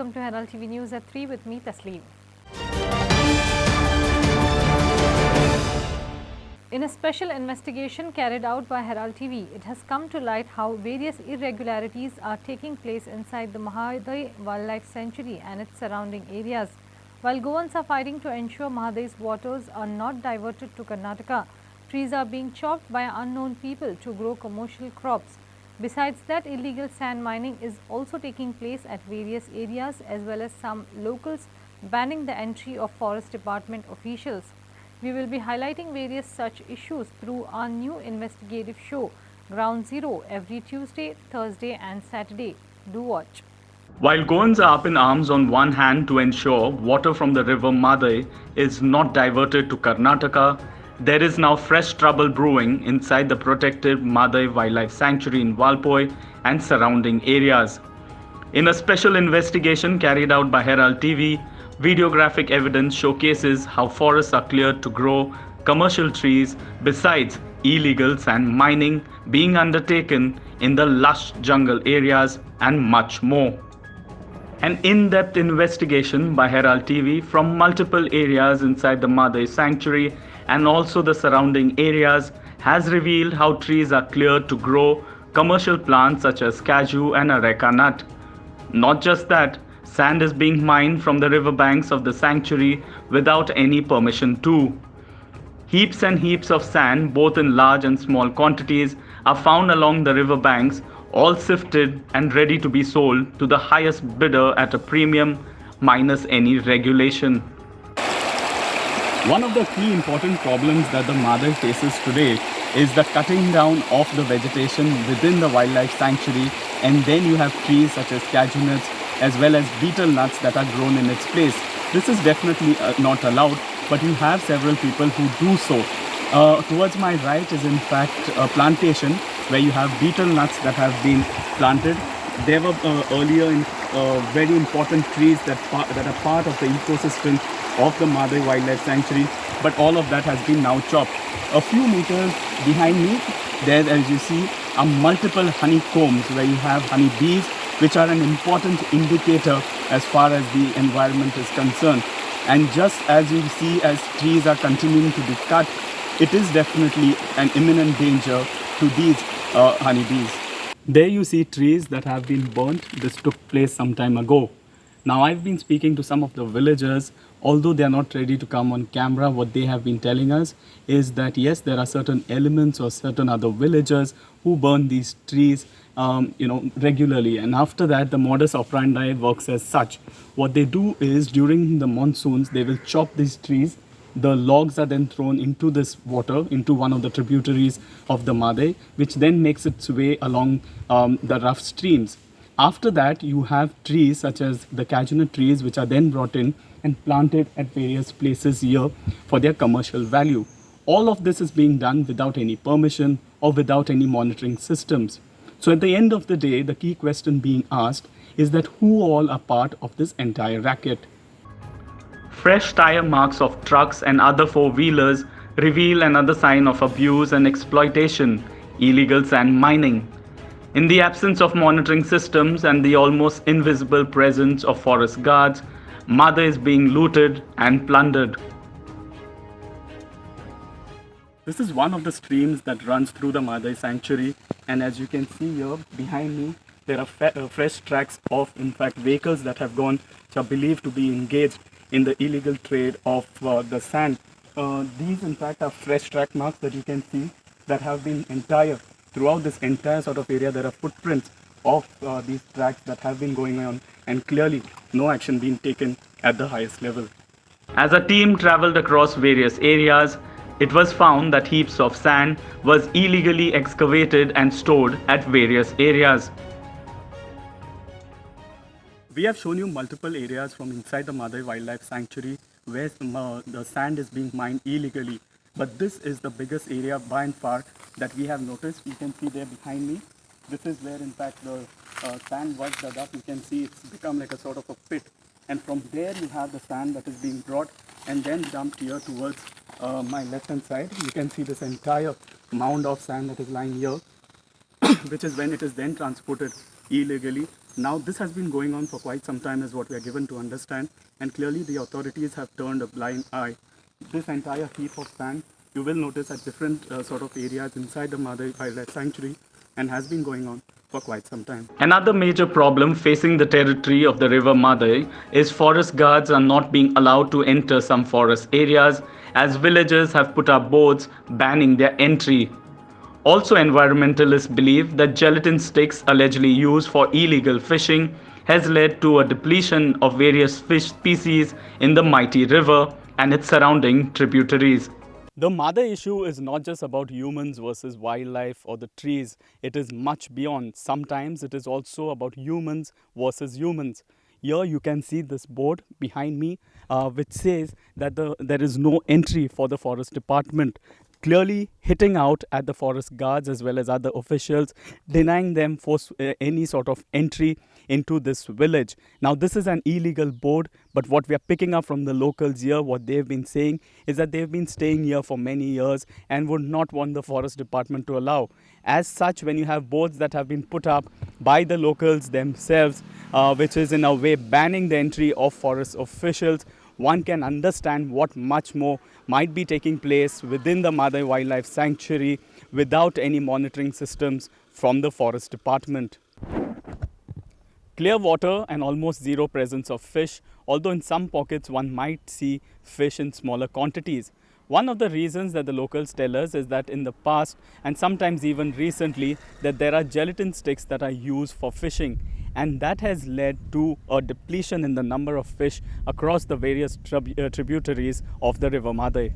welcome to Herald TV News at 3 with me, Tasleem. In a special investigation carried out by Herald TV, it has come to light how various irregularities are taking place inside the Mahadai Wildlife Sanctuary and its surrounding areas. While Goans are fighting to ensure Mahadai's waters are not diverted to Karnataka, trees are being chopped by unknown people to grow commercial crops. Besides that, illegal sand mining is also taking place at various areas, as well as some locals banning the entry of Forest Department officials. We will be highlighting various such issues through our new investigative show, Ground Zero, every Tuesday, Thursday and Saturday. Do watch. While Goans are up in arms on one hand to ensure water from the river Madai is not diverted to Karnataka, there is now fresh trouble brewing inside the protected Madai Wildlife Sanctuary in Valpoi and surrounding areas. In a special investigation carried out by Herald TV, videographic evidence showcases how forests are cleared to grow commercial trees besides illegal sand mining being undertaken in the lush jungle areas and much more. An in-depth investigation by Herald TV from multiple areas inside the Madai Sanctuary and also the surrounding areas has revealed how trees are cleared to grow commercial plants such as cashew and areca nut. Not just that, sand is being mined from the riverbanks of the sanctuary without any permission too. Heaps and heaps of sand, both in large and small quantities, are found along the riverbanks, all sifted and ready to be sold to the highest bidder at a premium minus any regulation. One of the key important problems that the Madai faces today is the cutting down of the vegetation within the wildlife sanctuary, and then you have trees such as cashew nuts as well as betel nuts that are grown in its place. This is definitely not allowed, but you have several people who do so. Towards my right is in fact a plantation where you have betel nuts that have been planted. There were earlier very important trees that are part of the ecosystem of the Madai Wildlife Sanctuary, but all of that has been now chopped. A few meters behind me, there as you see are multiple honeycombs where you have honeybees, which are an important indicator as far as the environment is concerned. And just as you see, as trees are continuing to be cut, it is definitely an imminent danger to these honeybees. There you see trees that have been burnt. This took place some time ago. Now I've been speaking to some of the villagers. Although they are not ready to come on camera, what they have been telling us is that yes, there are certain elements or certain other villagers who burn these trees regularly, and after that the modus operandi works as such. What they do is during the monsoons they will chop these trees. The logs are then thrown into this water, into one of the tributaries of the Madai, which then makes its way along the rough streams. After that you have trees such as the cashew nut trees, which are then brought in and planted at various places here for their commercial value. All of this is being done without any permission or without any monitoring systems. So at the end of the day, the key question being asked is that who all are part of this entire racket? Fresh tire marks of trucks and other four-wheelers reveal another sign of abuse and exploitation, illegal sand mining. In the absence of monitoring systems and the almost invisible presence of forest guards, Madai is being looted and plundered. This is one of the streams that runs through the Madai Sanctuary, and as you can see here behind me, there are fresh tracks of in fact vehicles that have gone, which are believed to be engaged in the illegal trade of the sand. These in fact are fresh track marks that you can see that have been throughout this entire sort of area. There are footprints of these tracks that have been going on, and clearly no action being taken at the highest level. As a team traveled across various areas, it was found that heaps of sand was illegally excavated and stored at various areas. We have shown you multiple areas from inside the Madai Wildlife Sanctuary where the sand is being mined illegally. But this is the biggest area by and far that we have noticed. You can see there behind me. This is where in fact the sand was dug up. You can see it's become like a sort of a pit. And from there you have the sand that is being brought and then dumped here towards my left hand side. You can see this entire mound of sand that is lying here, which is when it is then transported illegally Now, this has been going on for quite some time, is what we are given to understand, and clearly the authorities have turned a blind eye. This entire heap of sand, you will notice at different sort of areas inside the Madai Wildlife Sanctuary, and has been going on for quite some time. Another major problem facing the territory of the River Madai is forest guards are not being allowed to enter some forest areas as villagers have put up boards banning their entry. Also, environmentalists believe that gelatin sticks allegedly used for illegal fishing has led to a depletion of various fish species in the mighty river and its surrounding tributaries. The mother issue is not just about humans versus wildlife or the trees. It is much beyond. Sometimes it is also about humans versus humans. Here you can see this board behind me which says that there is no entry for the forest department, clearly hitting out at the forest guards as well as other officials, denying them for any sort of entry into this village. Now this is an illegal board, but what we are picking up from the locals here, what they've been saying is that they've been staying here for many years and would not want the forest department to allow. As such, when you have boards that have been put up by the locals themselves, which is in a way banning the entry of forest officials, one can understand what much more might be taking place within the Madai Wildlife Sanctuary without any monitoring systems from the forest department. Clear water and almost zero presence of fish, although in some pockets one might see fish in smaller quantities. One of the reasons that the locals tell us is that in the past and sometimes even recently that there are gelatin sticks that are used for fishing, and that has led to a depletion in the number of fish across the various tributaries of the River Madai.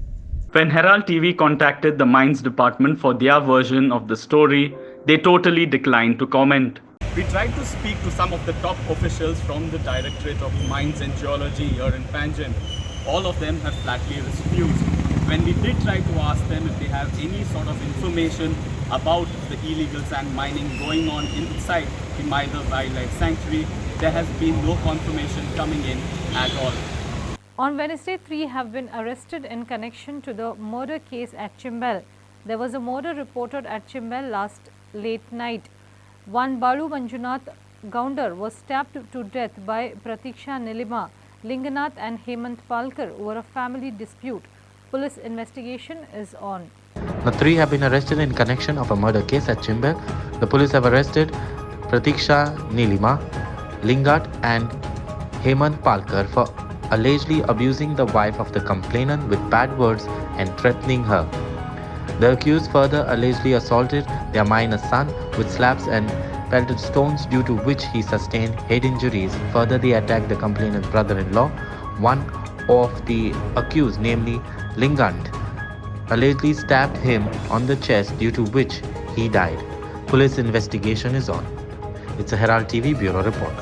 When Herald TV contacted the mines department for their version of the story, they totally declined to comment. We tried to speak to some of the top officials from the Directorate of Mines and Geology here in Panjim. All of them have flatly refused. When we did try to ask them if they have any sort of information about the illegal sand mining going on inside the Madai Wildlife Sanctuary, there has been no confirmation coming in at all. On Wednesday, 3 have been arrested in connection to the murder case at Chimbel. There was a murder reported at Chimbel last late night. One Balu Manjunath Gounder was stabbed to death by Pratiksha Nilima, Linganath and Hemant Palkar over a family dispute. Police investigation is on. The three have been arrested in connection of a murder case at Chimbel. The police have arrested Pratiksha Nilima, Lingat and Hemant Palkar for allegedly abusing the wife of the complainant with bad words and threatening her. The accused further allegedly assaulted their minor son with slaps and pelted stones, due to which he sustained head injuries. Further, they attacked the complainant's brother-in-law. One of the accused, namely Lingant, allegedly stabbed him on the chest, due to which he died. Police investigation is on. It's a Herald TV Bureau report.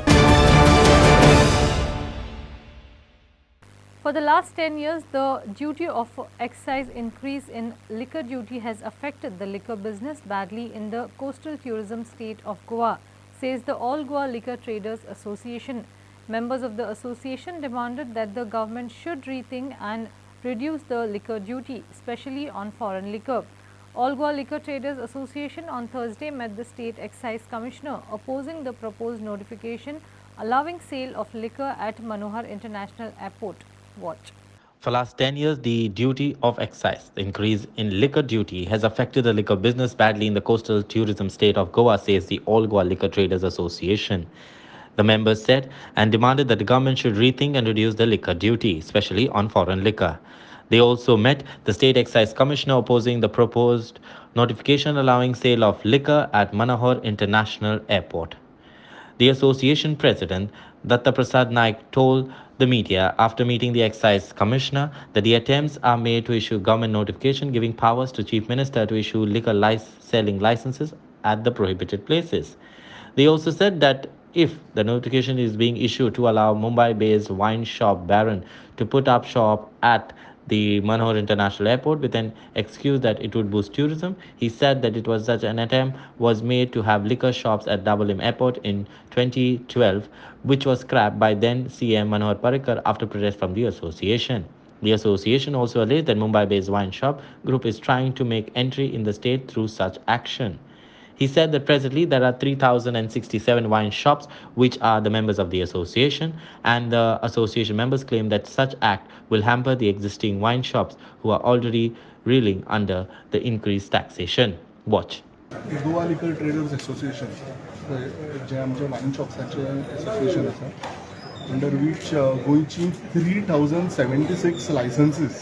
For the last 10 years, the duty of excise increase in liquor duty has affected the liquor business badly in the coastal tourism state of Goa, says the All Goa Liquor Traders Association. Members of the association demanded that the government should rethink and reduce the liquor duty, especially on foreign liquor. All Goa Liquor Traders Association on Thursday met the State Excise Commissioner opposing the proposed notification allowing sale of liquor at Manohar International Airport. Watch. For last 10 years, the duty of excise, the increase in liquor duty, has affected the liquor business badly in the coastal tourism state of Goa, says the All Goa Liquor Traders Association. The members said and demanded that the government should rethink and reduce the liquor duty, especially on foreign liquor. They also met the State Excise Commissioner opposing the proposed notification allowing sale of liquor at Manohar International Airport. The association president, Datta Prasad Naik, told the media after meeting the excise commissioner that the attempts are made to issue government notification giving powers to chief minister to issue liquor selling licenses at the prohibited places. They also said that if the notification is being issued to allow Mumbai-based wine shop Baron to put up shop at the Manohar International Airport with an excuse that it would boost tourism, he said that it was such an attempt was made to have liquor shops at Double M Airport in 2012, which was scrapped by then CM Manohar Parrikar after protest from the association. The association also alleged that Mumbai-based wine shop group is trying to make entry in the state through such action. He said that presently there are 3,067 wine shops which are the members of the association, and the association members claim that such act will hamper the existing wine shops who are already reeling under the increased taxation. Watch. Goa liquor traders association जे आमचे wine शॉप्साचे association आसा under which गोंयची 3,076 licences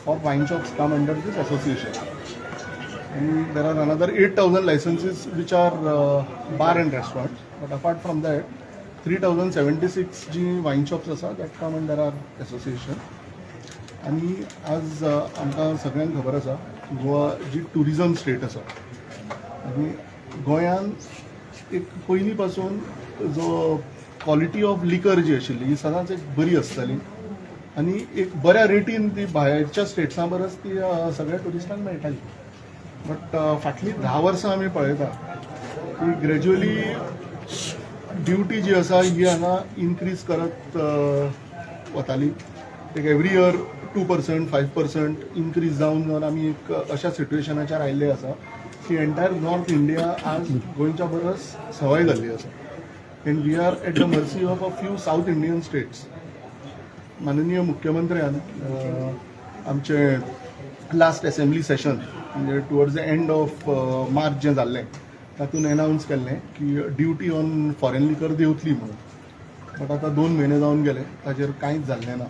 for wine shops come under this association and there are another 8,000 licenses which are bar and restaurants, but apart from that 3,076 जी wine shops आसा that come under our association. आणि आज आमकां सगळ्यांक खबर आसा गोवा जी tourism state आसा आनी गोंयान एक पयलीं पासून जो क्वॉलिटी ऑफ लिकर जी आशिल्ली ही सदांच एक बरी आसताली आनी एक बऱ्या रेटीन ती भायरच्या स्टेट्सां परस ती सगळ्या टुरिस्टांक मेळटाली. बट फाटलीं 10 वर्सां आमी पळयता की ग्रॅज्युअली ड्युटी जी आसा ही हांगा इनक्रीज करत वताली. एक एवरी इयर 2%, 5% इनक्रीज जावन आमी एक अशा सिट्युएशनाचेर आयिल्ले आसा की एंटायर नॉर्थ इंडिया आज गोंयच्या परस सवाय जाल्ली आसा and we are at the mercy of a few South Indian states. माननीय मुख्यमंत्र्यान आमचे लास्ट असेंब्ली सेशन म्हणजे towards the end of March जें जाल्लें तातूंत अनाउन्स केल्लें की ड्युटी ऑन फॉरेन लिकर देंवतली म्हणून. बट आतां 2 म्हयने जावन गेले ताजेर कांयच जाल्लें ना.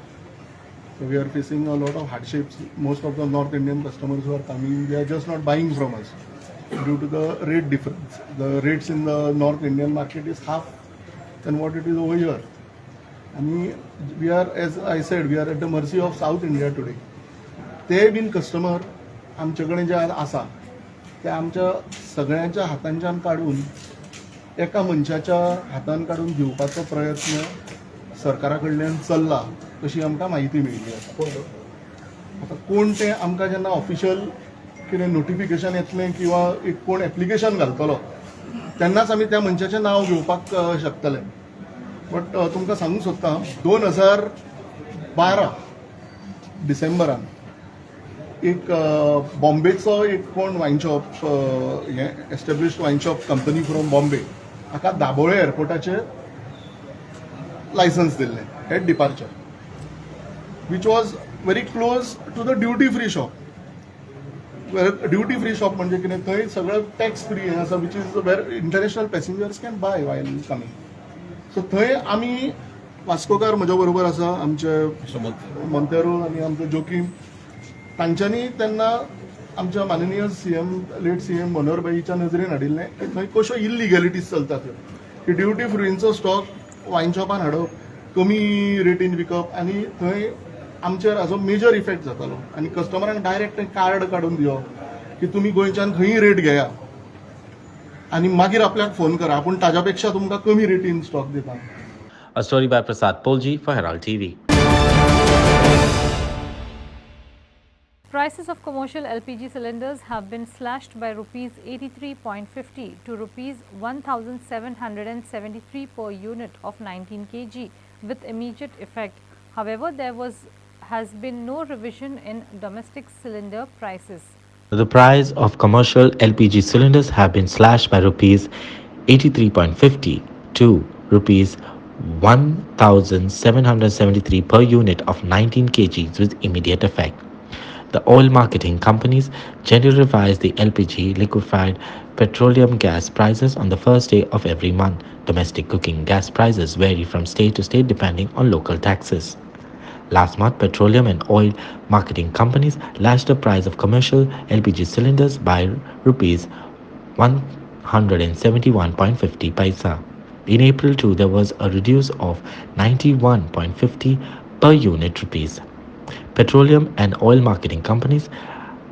So we are facing a lot of hardships. Most of the North Indian customers who are coming, they are just not buying from us due to the rate difference. The rates in the North Indian market is half than what it is over here. And we are, as I said, we are at the mercy of South India today. They been customer आमचे कडेन जे आसा ते आमच्या सगळ्यांच्या हातांच्यान काडून एका मनशाच्या हातान काडून दिवपाचो प्रयत्न सरकारा कडल्यान चल्ला अशी आमकां म्हायती मेळिल्ली आसा. आतां कोण तें आमकां जेन्ना ऑफिशियल कितें नोटिफिकेशन येतलें किंवा एक कोण एप्लिकेशन घालतलो तेन्नाच आमी त्या मनशाचें नांव घेवपाक शकतले. बट तुमकां सांगूंक सोदतां 2012 डिसेंबरान एक बॉम्बेचो एक कोण वायन शॉप हें established wine shop company from Bombay हाका दाबोळे एअरपोर्टाचेर लायसन्स दिल्लें at departure which was very close to the duty free shop. Duty free shop म्हणजे कितें थंय सगळं टॅक्स फ्री हें आसा which is where international passengers can buy while coming. सो थंय आमी वास्कोकार म्हज्या बरोबर आसा आमचे मोंतेरो आनी आमचे जोकीम तांच्यांनी तेन्ना आमच्या माननीय CM लेट CM मनोहरभाईच्या नजरेन हाडिल्लें की थंय कश्यो इलिगॅलिटीज चलतात की ड्युटी फ्रींचो स्टॉक वायन शॉपान हाडप कमी रेटीन विकप आनी थंय आमचेर हाजो मेजर इफेक्ट जातालो आनी कस्टमरांक डायरेक्ट कार्ड काडून दिवप की तुमी गोंयच्यान खंयी रेट घेया आनी मागीर आपल्याक फोन करा आपूण ताज्या पेक्षा तुमकां कमी रेटीन स्टॉक दिता. A story by Prasad Polji for Herald TV. Prices of commercial LPG cylinders have been slashed by rupees 83.50 to rupees 1,773 per unit of 19 kg with immediate effect. However, there has been no revision in domestic cylinder prices. The price of commercial LPG cylinders have been slashed by rupees 83.50 to rupees 1,773 per unit of 19 kgs with immediate effect. The oil marketing companies generally revise the LPG liquefied petroleum gas prices on the first day of every month. Domestic cooking gas prices vary from state to state depending on local taxes. Last month, petroleum and oil marketing companies slashed the price of commercial LPG cylinders by rupees 171.50 paisa. In April too, there was a reduce of 91.50 per unit rupees. Petroleum and oil marketing companies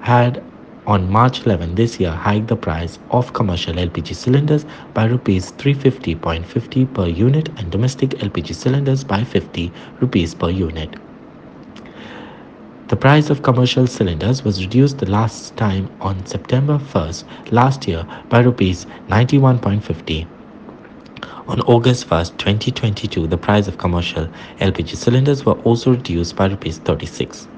had on March 11 this year hiked the price of commercial LPG cylinders by rupees 350.50 per unit and domestic LPG cylinders by 50 rupees per unit. The price of commercial cylinders was reduced the last time on September 1st last year by rupees 91.50. On August 1st, 2022, the price of commercial LPG cylinders were also reduced by rupees 36.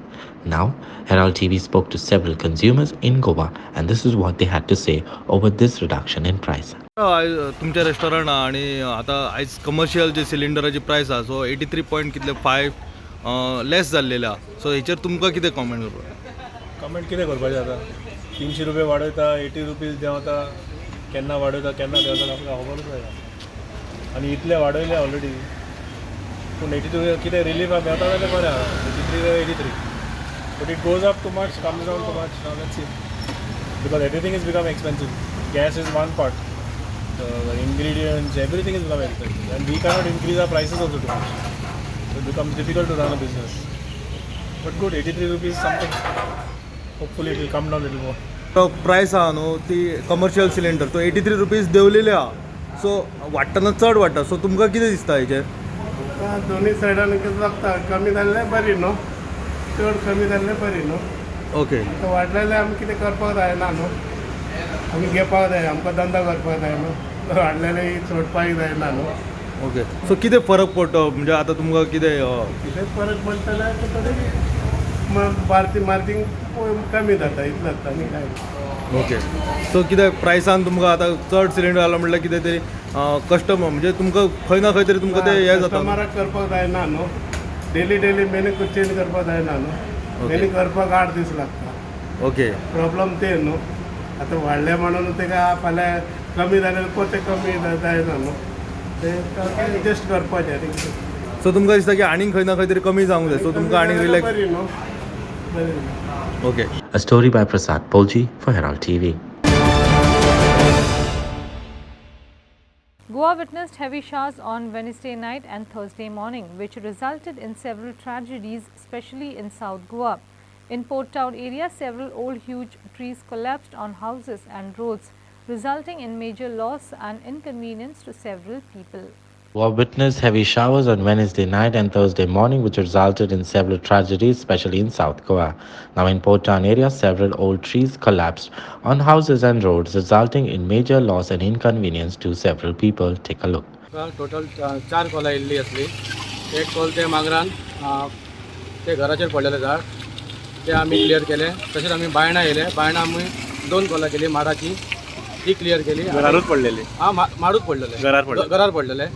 Now, Herald TV spoke to several consumers in Goa, and this is what they had to say over this reduction in price. तुमच्या restaurant आणि आता आयज commercial जे सिलिंडराची प्रायस आहा सो 83.5 less जाल्लेले आहा सो हेचेर तुमकां कितें comment करपाक कमेंट कितें करपाचें आतां 300 रुपया वाडयता 80 रुपीज देंवता केन्ना वाडयता केन्ना देंवता आमकां खबरूच जायना आनी इतले वाडयले ऑलरेडी पूण 82 कितें रिलीफ मेळटा जाल्यार बरें आहा 83 काय 83 but it goes up too much comes down too much now let's see because everything is become expensive gas is one part ingredients everything is become expensive and we cannot increase our prices also too much so it becomes difficult to run a business but good 83 rupees something hopefully it will come down a little more प्रायस आहा न्हू ती commercial cylinder तो 83 rupees देंवलेले आहा सो वाडटना चड वाडटा सो तुमकां कितें दिसता हेचेर दोन्ही सायडान कितें लागता कमी जाल्लें बरी न्हू चड कमी जाल्लें बरी न्हू ओके वाडलेलें आमी कितें करपाक जायना न्हू आमी घेवपाक जाय आमकां धंदा करपाक जाय न्हू वाडलेलें सोडपाक जायना न्हू ओके सो कितें फरक पडटा म्हणजे आतां तुमकां कितें कितें फरक पडटले मार्जिन कमी जाता इतलें जाता न्ही काय ओके सो कितें प्रायसान तुमकां आतां चड सिलिंडर आला म्हणल्यार कितें तरी कस्टमर म्हणजे तुमकां खंय ना खंय तरी तुमकां तें हें जाता कस्टमराक करपाक जायना न्हू डेली मेनू चेंज करपाक जायना न्हू मेनू करपाक 8 दीस लागता ओके प्रॉब्लम ते न्हू आतां वाडले म्हणून तेका फाल्यां कमी जाल्यार पोते कमी जायना न्हू ते एडजस्ट करपाचें सो तुमकां दिसता की आनीक खंय ना खंय तरी कमी जावंक जाय सो तुमकां आनीक रिलॅक्स बरी न्हू बरी okay A story by Prasad Polji for Herald TV. Goa witnessed heavy showers on Wednesday night and Thursday morning, which resulted in several tragedies, especially in South Goa. In Port Town area, several old huge trees collapsed on houses and roads, resulting in major loss and inconvenience to several people. Goa witnessed heavy showers on Wednesday night and Thursday morning, which resulted in several tragedies, especially in South Goa. Now, in Port Town area, several old trees collapsed on houses and roads, resulting in major loss and inconvenience to several people. Take a look. Total 4 कॉलां येयल्ली आसली एक call ते मागरान ते घराचेर पडलेले झाड ते आमी clear केले तशेंच आमी बायणां येयले बायणां आमी 2 कॉलां केली माडाची ती क्लियर केली घरारूच पडलेली माडूच पडलेले घरार पडलेले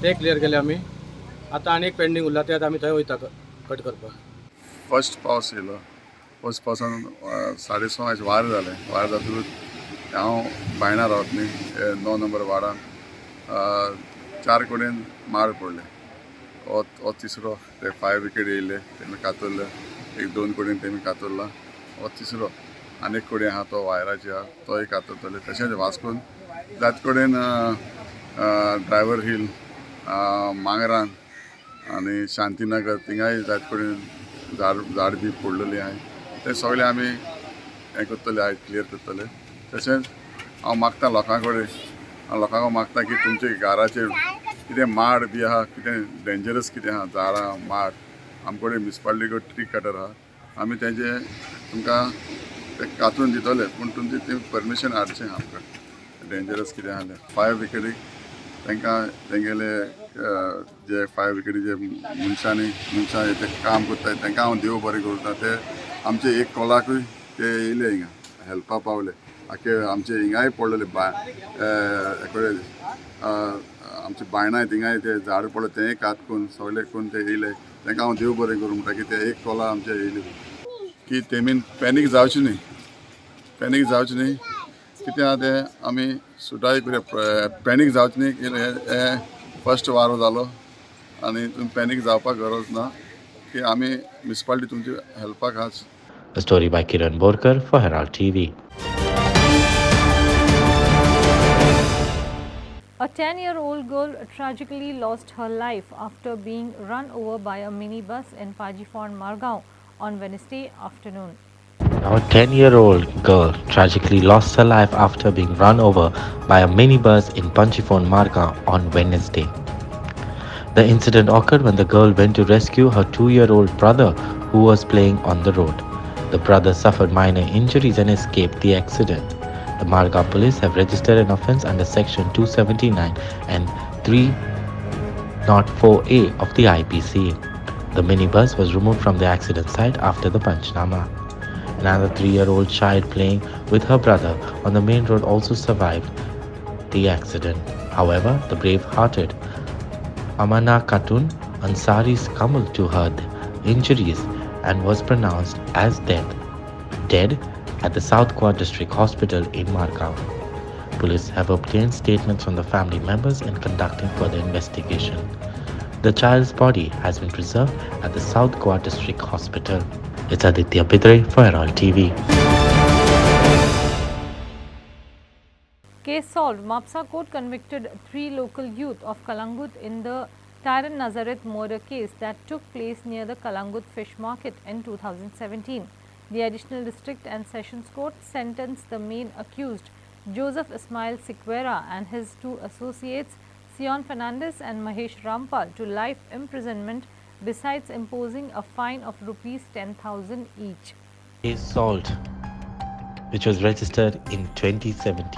ते क्लियर केले आमी आतां आनी एक पेंडींग उरला ते आतां आमी थंय वयता कट करपाक फर्स्ट पावस येयलो फर्स्ट पावसान 6:30 वार जालें वार जातकूच हांव बायणां रावत न्ही 9 नंबर वार्डान 4 कडेन माड पडले हो तिसरो ते 5 विकेट येयले तेमी कातरले एक 2 कडेन तेमी कातरला हो तिसरो आनीक कडेन आहा तो वायराचे आहा तोय कातरतले तशेंच वास्कोन जात कडेन ड्रायव्हर हिल मांगरान आनी शांतीनगर थिंगाय जायत कडेन झाड बी पडलेली आहाय ते सगळे आमी हें करतले आयज क्लियर करतले तशेंच हांव मागता लोकां कडेन लोकांक मागता की तुमचे घराचेर कितें माड बी आहा कितें डेंजरस कितें आहा झाडां माड आमचे कडेन म्युनिसिपालिटी ट्री कटर आहा आमी तेजें तुमकां ते कातरून दितले पूण तुमची ती परमिशन हाडचें आमकां डेंजरस कितें आहा 5 विकेटीक तांकां तेंगेले जे 5 विकेटी जे मनशां ते काम करतात तांकां हांव देव बरें करता ते आमचे एक कॉलाकूय ते येयले हिंगा हेल्पा पावले आखे आमचे हिंगाय पडलेले आमचे बायणाय थिंगाय ते झाड पडले तेंय कात करून सगळे करून ते येयले तांकां हांव देव बरें करूं म्हणटा की ते एक कॉला आमचे येयले की तेमीन पॅनीक जावचें न्ही कितें आहा तें आमी सुटाय करुया पॅनीक जावचें न्ही की हे फर्स्ट वारो जालो आनी तुमी पॅनीक जावपाक गरज ना की आमी म्युनिसिपालिटी तुमची हेल्पाक आहा. A story by Kiran Borkar for Herald TV. A 10-year-old girl tragically lost her life after being run over by a minibus in Pajifon, Margao on Wednesday afternoon. Now, a 10-year-old girl tragically lost her life after being run over by a minibus in Panchifon, Margao on Wednesday. The incident occurred when the girl went to rescue her 2-year-old brother who was playing on the road. The brother suffered minor injuries and escaped the accident. The Margao police have registered an offence under section 279 and 304A of the IPC. The minibus was removed from the accident site after the Panchnama. Another 3-year-old child playing with her brother on the main road also survived the accident. However, the brave-hearted Amana Khatun Ansari succumbed to her injuries and was pronounced as dead at the South Goa District Hospital in Margao. Police have obtained statements from the family members and conducting further investigation. The child's body has been preserved at the South Goa District Hospital. It's Aditya Bidre for Herald TV. Case solved. Mapsa court convicted 3 local youth of Kalangut in the Tyran Nazareth murder case that took place near the Kalangut fish market in 2017. The additional district and sessions court sentenced the main accused, Joseph Ismail Siquera, and his 2 associates, Sion Fernandez and Mahesh Rampal, to life imprisonment, besides imposing a fine of Rs 10,000 each. Case solved, which was registered in 2017.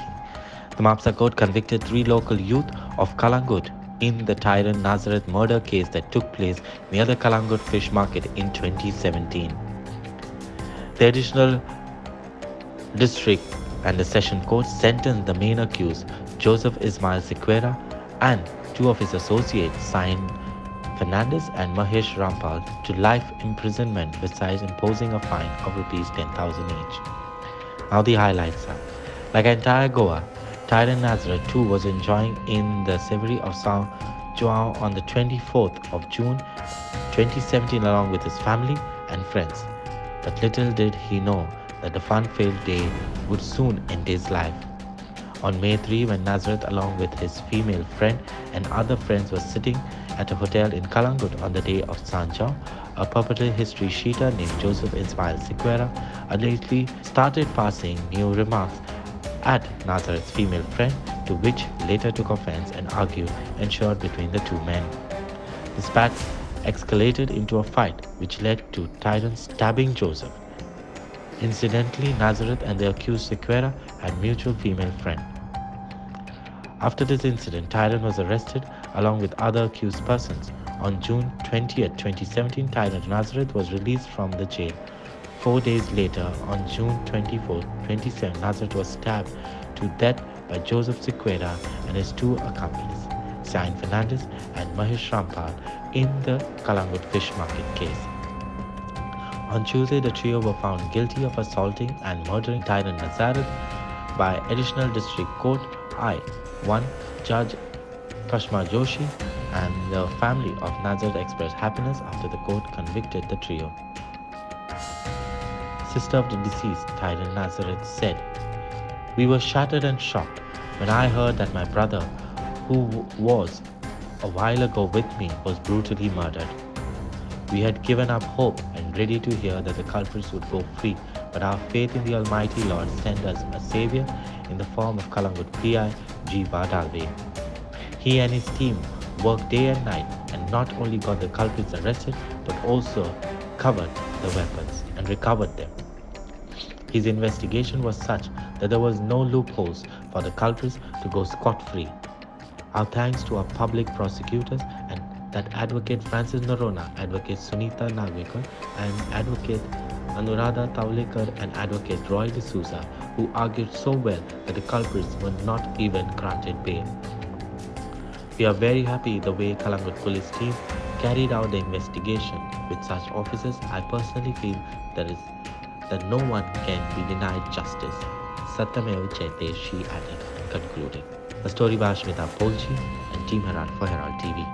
The Mapsa court convicted 3 local youth of Kalangut in the Tyran Nazareth murder case that took place near the Kalangut fish market in 2017. The additional district and the session court sentenced the main accused, Joseph Ismail Siquera, and 2 of his associates, Sion Fernandez and Mahesh Rampal, to life imprisonment, besides imposing a fine of Rs 10,000 each. Now the highlights are, like entire Goa, Tyran Nazareth too was enjoying in the Savory of San Juan on the 24th of June 2017 along with his family and friends. But little did he know that the fun-filled day would soon end his life. On May 3, when Nazareth along with his female friend and other friends was sitting at a hotel in Kalangut on the day of Sanjaw, a purported history sheeter named Joseph Ismail Siquera allegedly started passing new remarks at Nazareth's female friend, to which later took offense and argued ensued between the 2 men. The spat escalated into a fight which led to Tyran stabbing Joseph. Incidentally, Nazareth and the accused Siquera had mutual female friend. After this incident, Tyran was arrested along with other accused persons. On June 20, 2017, Tyran Nazareth was released from the jail. 4 days later, on June 24, 2017, Nazareth was stabbed to death by Joseph Siquera and his 2 accomplices, Sion Fernandez and Mahesh Rampal, in the Kalangut fish market case. On Tuesday, the trio were found guilty of assaulting and murdering Tyran Nazareth by Additional District Court I-1 Judge Kashma Joshi, and the family of Nazareth expressed happiness after the court convicted the trio. Sister of the deceased, Tyran Nazareth, said, "We were shattered and shocked when I heard that my brother, who was a while ago with me, was brutally murdered. We had given up hope and ready to hear that the culprits would go free, but our faith in the Almighty Lord sent us a savior in the form of Kalangut PI Jiva Dalve. He and his team worked day and night and not only got the culprits arrested, but also covered the weapons and recovered them. His investigation was such that there was no loopholes for the culprits to go scot-free. Our thanks to our public prosecutors and that Advocate Francis Norona, Advocate Sunita Nagwekar, and Advocate Anuradha Tavlekar and Advocate Roy D'Souza, who argued so well that the culprits were not even granted bail. We are very happy the way Kalangut police team carried out the investigation. With such officers, I personally feel that no one can be denied justice. Satyameva Jayate, she added and concluded. A story by Ashmita Polji and Team Herald for Herald TV.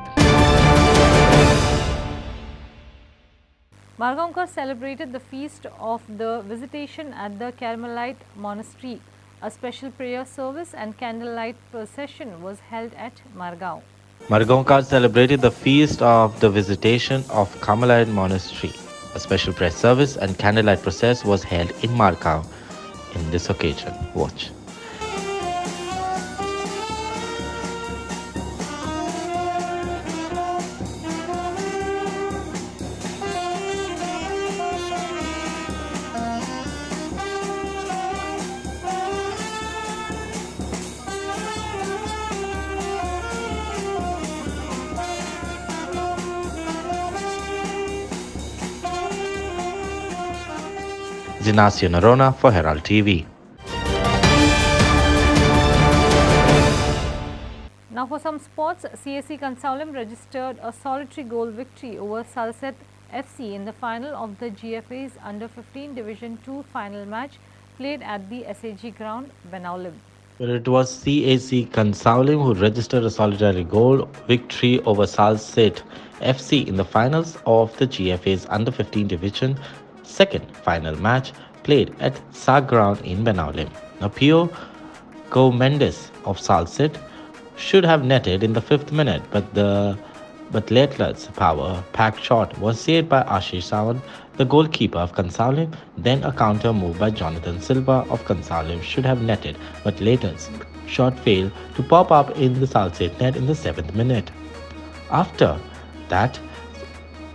Margaonkar celebrated the feast of the Visitation at the Carmelite Monastery. A special prayer service and candlelight procession was held at Margao. Margaonkar celebrated the feast of the Visitation of Carmelite Monastery. A special prayer service and candlelight process was held in Margao in this occasion. Watch. Ignacio Norona for Herald TV. Now for some sports, CSC Consolim registered a solitary goal victory over Salset FC in the final of the GFA's Under-15 Division 2 final match played at the SAG ground, Benaulim. It was CAC Consolim who registered a solitary goal victory over Salset FC in the finals of the GFA's Under-15 Division second final match played at SAG ground in Benaulim. Now, Pio Mendes of Salset should have netted in the 5th minute, but Lettler's power-packed shot was saved by Ashish Sawant, the goalkeeper of Consolim. Then a counter move by Jonathan Silva of Consolim should have netted, but Lettler's shot failed to pop up in the Salset net in the 7th minute. After that,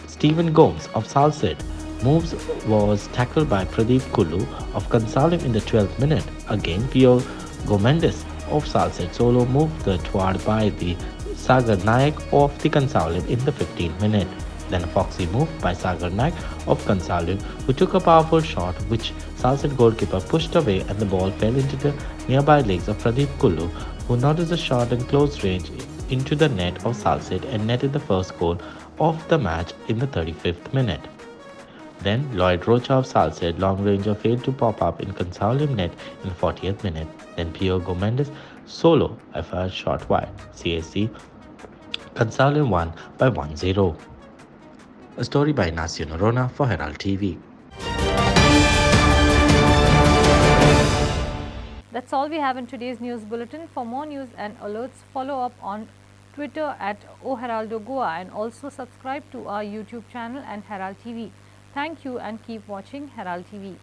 Stephen Gomes of Salset moves was tackled by Pradeep Kulu of Consolim in the 12th minute. Again, Pio Gomendes of Salset solo moved the toward by the Sagar Naik of the Consolim in the 15th minute. Then a foxy move by Sagar Naik of Consolim, who took a powerful shot which Salset goalkeeper pushed away and the ball fell into the nearby legs of Pradeep Kulu, who noticed the shot in close range into the net of Salset and netted the first goal of the match in the 35th minute. Then Lloyd Rocha of Salset long ranger failed to pop up in Consolim net in the 40th minute. Then Pio Gomendes solo a shot wide. CSC Consolim won by 1-0. A story by Ignacio Norona for Herald TV. That's all we have in today's news bulletin. For more news and alerts, follow up on Twitter at @OHeraldoGoa and also subscribe to our YouTube channel and Herald TV. Thank you and keep watching Herald TV.